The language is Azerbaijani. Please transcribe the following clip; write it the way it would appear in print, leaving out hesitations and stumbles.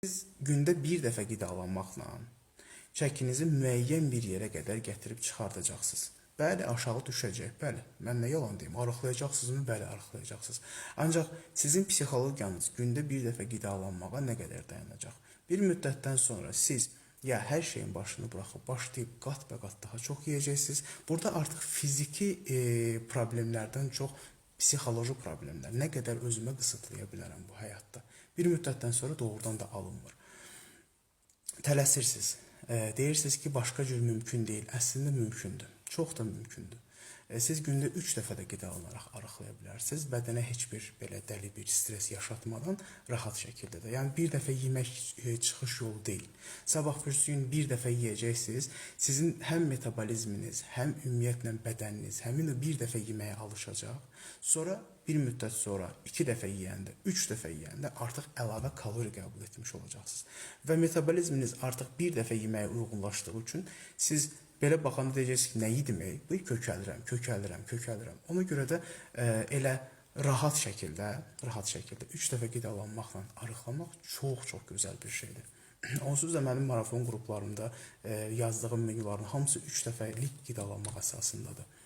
Siz gündə bir dəfə qidalanmaqla çəkinizi müəyyən bir yerə qədər gətirib çıxardacaqsınız. Bəli, aşağı düşəcək. Bəli, mən nə yalan deyim, arıqlayacaqsınızmı? Bəli, arıqlayacaqsınız. Ancaq sizin psixologiyanız gündə bir dəfə qidalanmağa nə qədər dayanacaq? Bir müddətdən sonra siz ya hər şeyin başını buraxıb başlayıb qat-bə-qat daha çox yeyəcəksiniz. Burada artıq fiziki problemlərdən çox psixoloji problemlər. Nə qədər özümə qısıtlaya bilərəm bu həyatda. Bir müddətdən sonra doğrudan da alınmır. Tələsirsiniz. Deyirsiniz ki, başqa cür mümkün deyil. Əslində mümkündür. Çox da mümkündür. Siz gündə 3 dəfə də qidalanaraq arıqlaya bilərsiniz. Bədənə heç bir belə dəli bir stres yaşatmadan rahat şəkildə də. Yəni bir dəfə yemək çıxış yolu deyil. Sabah gün bir dəfə yeyəcəksiniz. Sizin həm metabolizminiz, həm ümumiyyətlə bədəniniz həmin o bir dəfə yeməyə alışacaq. Sonra bir müddət sonra 2 dəfə yeyəndə, 3 dəfə yeyəndə artıq əlavə kalori qəbul etmiş olacaqsınız. Və metabolizminiz artıq bir dəfə yeməyə uyğunlaşdığı üçün siz belə baxanda deyəcəksiniz ki, nə yedim? Bu kökəlirəm. Ona görə də elə rahat şəkildə 3 dəfə qidalanmaqla arıqlamaq çox gözəl bir şeydir. Onsuz da mənim marafon qruplarımda yazdığım menyuların hamısı 3 dəfəlik qidalanmaq əsasındadır.